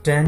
10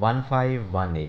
1518,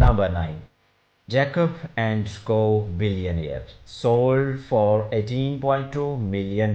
Number 9, Jacob and Co. Billionaire, sold for $18.2 million।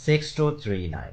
6239,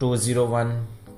201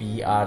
PR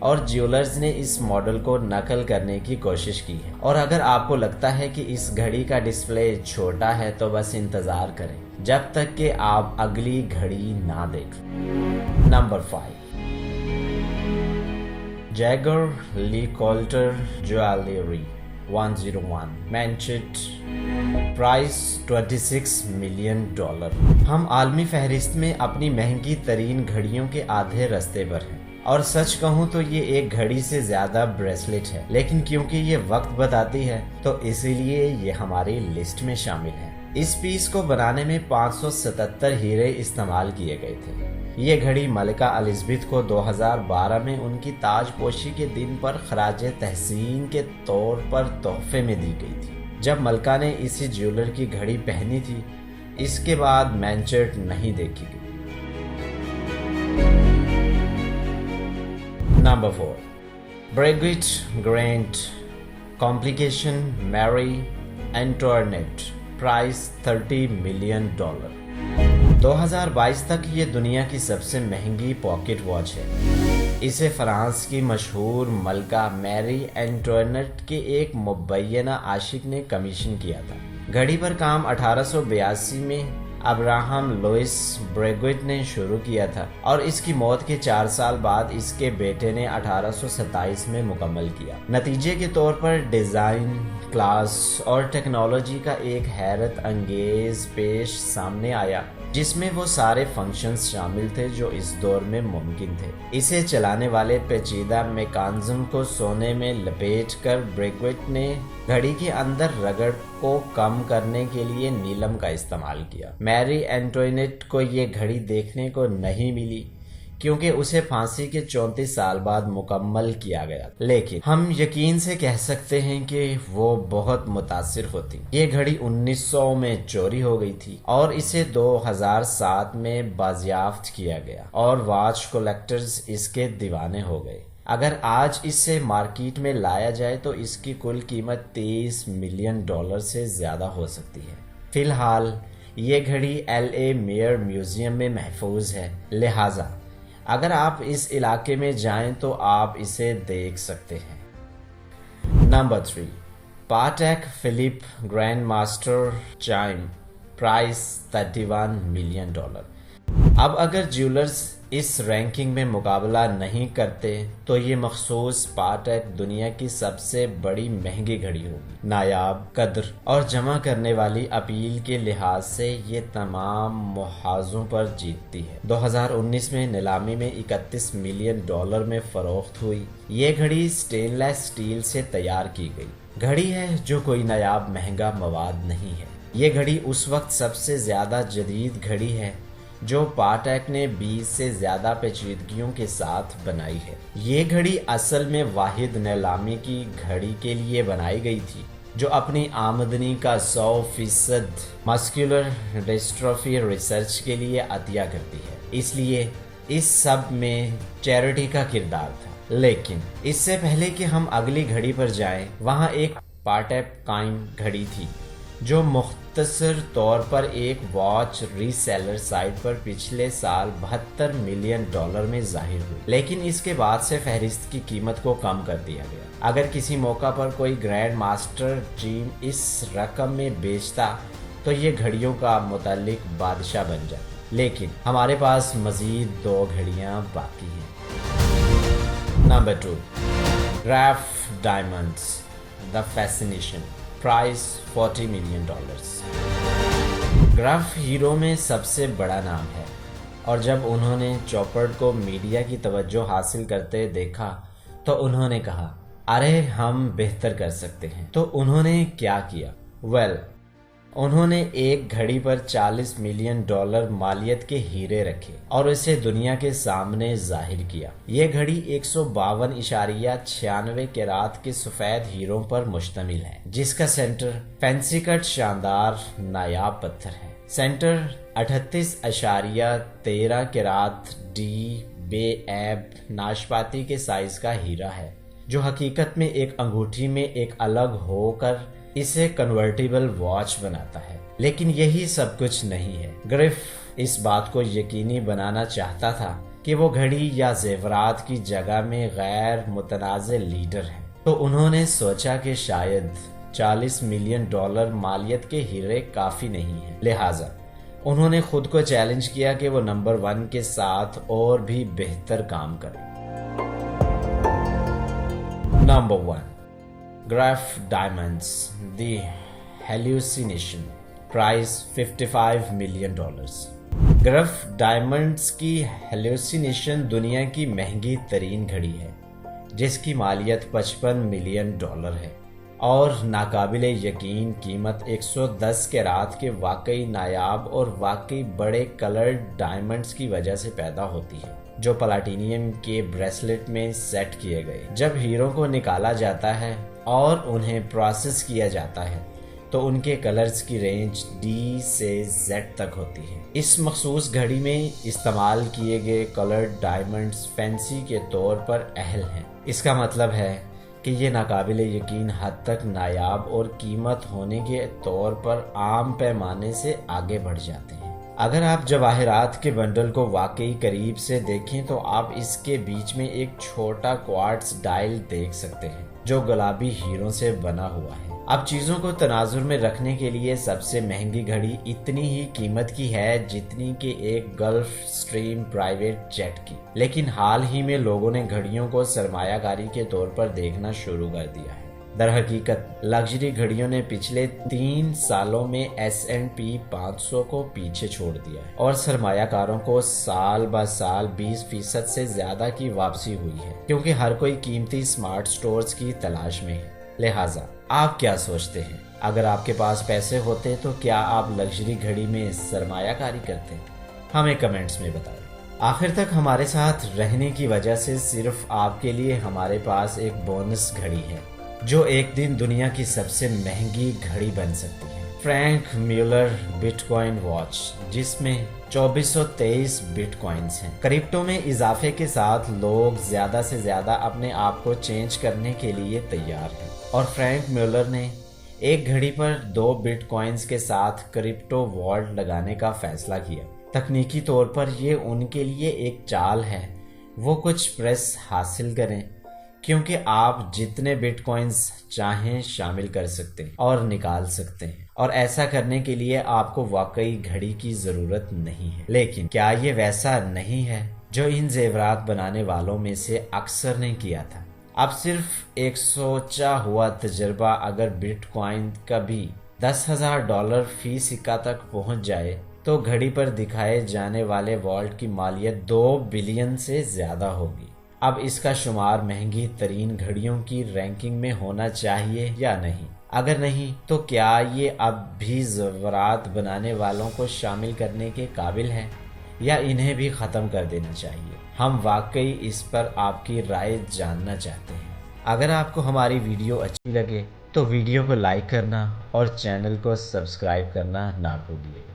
اور jewellers نے اس model کو نقل کرنے کی کوشش کی ہے، اور اگر آپ کو لگتا ہے کہ اس گھڑی کا ڈسپلے چھوٹا ہے تو بس انتظار کریں جب تک کہ آپ اگلی گھڑی نہ دیکھیں۔ نمبر 5، جیگر لی کولٹر جویلری 101 مینچٹ، پرائس $26 ملین۔ ہم عالمی فہرست میں اپنی مہنگی ترین گھڑیوں کے آدھے رستے پر ہیں، اور سچ کہوں تو یہ ایک گھڑی سے زیادہ بریسلٹ ہے، لیکن کیونکہ یہ وقت بتاتی ہے تو اسی لیے یہ ہماری لسٹ میں شامل ہے۔ اس پیس کو بنانے میں 577 ہیرے استعمال کیے گئے تھے۔ یہ گھڑی ملکہ الزبتھ کو 2012 میں ان کی تاج پوشی کے دن پر خراج تحسین کے طور پر تحفے میں دی گئی تھی، جب ملکہ نے اسی جیولر کی گھڑی پہنی تھی۔ اس کے بعد مینچٹ نہیں دیکھی گئی۔ نمبر 4، بریگٹ گرینٹ کمپلیکیشن میری اینٹوانیٹ، پرائس $30 ملین۔ 2022 تک یہ دنیا کی سب سے مہنگی پاکٹ واچ ہے۔ اسے فرانس کی مشہور ملکہ میری اینٹوانیٹ کے ایک مبینہ عاشق نے کمیشن کیا تھا۔ گھڑی پر کام 1882 میں ابراہم لوئس بریگٹ نے شروع کیا تھا، اور اس کی موت کے 4 سال بعد اس کے بیٹے نے 1827 میں مکمل کیا۔ نتیجے کے طور پر ڈیزائن، کلاس اور ٹیکنالوجی کا ایک حیرت انگیز پیش سامنے آیا، جس میں وہ سارے فنکشنز شامل تھے جو اس دور میں ممکن تھے۔ اسے چلانے والے پیچیدہ میکانزم کو سونے میں لپیٹ کر بریگٹ نے گھڑی کے اندر رگڑ کو کم کرنے کے لیے نیلم کا استعمال کیا۔ میری اینٹوانیٹ کو یہ گھڑی دیکھنے کو نہیں ملی کیونکہ اسے پھانسی کے 34 سال بعد مکمل کیا گیا، لیکن ہم یقین سے کہہ سکتے ہیں کہ وہ بہت متاثر ہوتی۔ یہ گھڑی 1900 میں چوری ہو گئی تھی اور اسے 2007 میں بازیافت کیا گیا، اور واچ کلیکٹرز اس کے دیوانے ہو گئے۔ اگر آج اسے مارکیٹ میں لایا جائے تو اس کی کل قیمت $30 ملین سے زیادہ ہو سکتی ہے۔ فی الحال یہ گھڑی LA میئر میوزیم میں محفوظ ہے، لہٰذا اگر آپ اس علاقے میں جائیں تو آپ اسے دیکھ سکتے ہیں۔ Number 3، Patek Philippe grand master chime, price $31 million. اب اگر جیولرز اس رینکنگ میں مقابلہ نہیں کرتے تو یہ مخصوص پاٹیک دنیا کی سب سے بڑی مہنگی گھڑی ہوگی۔ نایاب، قدر اور جمع کرنے والی اپیل کے لحاظ سے یہ تمام محاذوں پر جیتتی ہے۔ 2019 میں نیلامی میں $31 ملین میں فروخت ہوئی۔ یہ گھڑی سٹین لیس سٹیل سے تیار کی گئی گھڑی ہے جو کوئی نایاب مہنگا مواد نہیں ہے۔ یہ گھڑی اس وقت سب سے زیادہ جدید گھڑی ہے جو پاٹیک نے 20 سے زیادہ پیچیدگیوں کے ساتھ بنائی ہے۔ یہ گھڑی اصل میں واحد نیلامی کی گھڑی کے لیے بنائی گئی تھی جو اپنی آمدنی کا 100% مسکولر ڈسٹرافی ریسرچ کے لیے عطیہ کرتی ہے، اس لیے اس سب میں چیریٹی کا کردار تھا۔ لیکن اس سے پہلے کہ ہم اگلی گھڑی پر جائیں، وہاں ایک پاٹیک قائم گھڑی تھی جو مختصر طور پر ایک واچ ری سیلر سائٹ پر پچھلے سال $72 ملین میں ظاہر ہوئی، لیکن اس کے بعد سے فہرست کی قیمت کو کم کر دیا گیا۔ اگر کسی موقع پر کوئی گرینڈ ماسٹر ٹیم اس رقم میں بیچتا تو یہ گھڑیوں کا متعلق بادشاہ بن جاتا، لیکن ہمارے پاس مزید 2 گھڑیاں باقی ہیں۔ Number 2، Graff diamonds the fascination, price $40 million. Graff ہیرو میں سب سے بڑا نام ہے، اور جب انہوں نے چوپڑ کو میڈیا کی توجہ حاصل کرتے دیکھا تو انہوں نے کہا، ارے ہم بہتر کر سکتے ہیں۔ تو انہوں نے کیا کیا؟ انہوں نے ایک گھڑی پر $40 ملین مالیت کے ہیرے رکھے اور اسے دنیا کے سامنے ظاہر کیا۔ یہ گھڑی 152.96 کیرات کے سفید ہیروں پر مشتمل ہے، جس کا سینٹر فینسی کٹ شاندار نایاب پتھر ہے۔ سینٹر 38.13 کیرات ڈی بے عیب ناشپاتی کے سائز کا ہیرا ہے، جو حقیقت میں ایک انگوٹھی میں ایک الگ ہو کر اسے کنورٹیبل واچ بناتا ہے۔ لیکن یہی سب کچھ نہیں ہے۔ گرف اس بات کو یقینی بنانا چاہتا تھا کہ وہ گھڑی یا زیورات کی جگہ میں غیر متنازع لیڈر ہیں، تو انہوں نے سوچا کہ شاید $40 ملین مالیت کے ہیرے کافی نہیں ہیں، لہٰذا انہوں نے خود کو چیلنج کیا کہ وہ نمبر 1 کے ساتھ اور بھی بہتر کام کریں۔ نمبر 1، گرف ڈائمنڈز دی ہیلوسینیشن، پرائس $55 ملین۔ گرف ڈائمنڈز کی ہیلوسینیشن دنیا کی مہنگی ترین گھڑی ہے، جس کی مالیت $55 ملین ہے اور ناقابل یقین قیمت 110 کیرات کے واقعی نایاب اور واقعی بڑے کلرڈ ڈائمنڈز کی وجہ سے پیدا ہوتی ہے، جو پلاٹینیم کے بریسلٹ میں سیٹ کیے گئے۔ جب ہیروں کو نکالا جاتا ہے اور انہیں پروسیس کیا جاتا ہے تو ان کے کلرز کی رینج D سے Z تک ہوتی ہے۔ اس مخصوص گھڑی میں استعمال کیے گئے کلرڈ ڈائمنڈز فینسی کے طور پر اہل ہیں۔ اس کا مطلب ہے کہ یہ ناقابل یقین حد تک نایاب اور قیمت ہونے کے طور پر عام پیمانے سے آگے بڑھ جاتے ہیں۔ اگر آپ جواہرات کے بنڈل کو واقعی قریب سے دیکھیں تو آپ اس کے بیچ میں ایک چھوٹا کوارٹز ڈائل دیکھ سکتے ہیں جو گلابی ہیروں سے بنا ہوا ہے۔ اب چیزوں کو تناظر میں رکھنے کے لیے سب سے مہنگی گھڑی اتنی ہی قیمت کی ہے جتنی کہ ایک گلف سٹریم پرائیویٹ جیٹ کی، لیکن حال ہی میں لوگوں نے گھڑیوں کو سرمایہ کاری کے طور پر دیکھنا شروع کر دیا ہے۔ در حقیقت لگژری گھڑیوں نے پچھلے 3 سالوں میں S&P 500 کو پیچھے چھوڑ دیا ہے اور سرمایہ کاروں کو سال بہ سال 20% سے زیادہ کی واپسی ہوئی ہے، کیونکہ ہر کوئی قیمتی سمارٹ سٹورز کی تلاش میں ہے۔ لہٰذا آپ کیا سوچتے ہیں؟ اگر آپ کے پاس پیسے ہوتے تو کیا آپ لگژری گھڑی میں سرمایہ کاری کرتے؟ ہمیں کمنٹس میں بتائیں۔ آخر تک ہمارے ساتھ رہنے کی وجہ سے صرف آپ کے لیے ہمارے پاس ایک بونس گھڑی ہے جو ایک دن دنیا کی سب سے مہنگی گھڑی بن سکتی ہے۔ Frank Mueller but coin watch, جس میں 2423 بٹ کوائنز ہیں۔ کرپٹو میں اضافے کے ساتھ لوگ زیادہ سے زیادہ اپنے آپ کو چینج کرنے کے لیے تیار ہیں، اور فرینک میولر نے ایک گھڑی پر 2 بٹ کوائنز کے ساتھ کرپٹو والٹ لگانے کا فیصلہ کیا۔ تکنیکی طور پر یہ ان کے لیے ایک چال ہے، وہ کچھ پریس حاصل کریں، کیونکہ آپ جتنے بٹ کوائنز چاہیں شامل کر سکتے ہیں اور نکال سکتے ہیں، اور ایسا کرنے کے لیے آپ کو واقعی گھڑی کی ضرورت نہیں ہے۔ لیکن کیا یہ ویسا نہیں ہے جو ان زیورات بنانے والوں میں سے اکثر نے کیا تھا؟ اب صرف ایک سوچا ہوا تجربہ، اگر بٹ کوائن کبھی $10,000 فی سکہ تک پہنچ جائے تو گھڑی پر دکھائے جانے والے والٹ کی مالیت 2 بلین سے زیادہ ہوگی۔ اب اس کا شمار مہنگی ترین گھڑیوں کی رینکنگ میں ہونا چاہیے یا نہیں؟ اگر نہیں تو کیا یہ اب بھی زیورات بنانے والوں کو شامل کرنے کے قابل ہے یا انہیں بھی ختم کر دینا چاہیے؟ ہم واقعی اس پر آپ کی رائے جاننا چاہتے ہیں۔ اگر آپ کو ہماری ویڈیو اچھی لگے تو ویڈیو کو لائک کرنا اور چینل کو سبسکرائب کرنا نہ بھولیے۔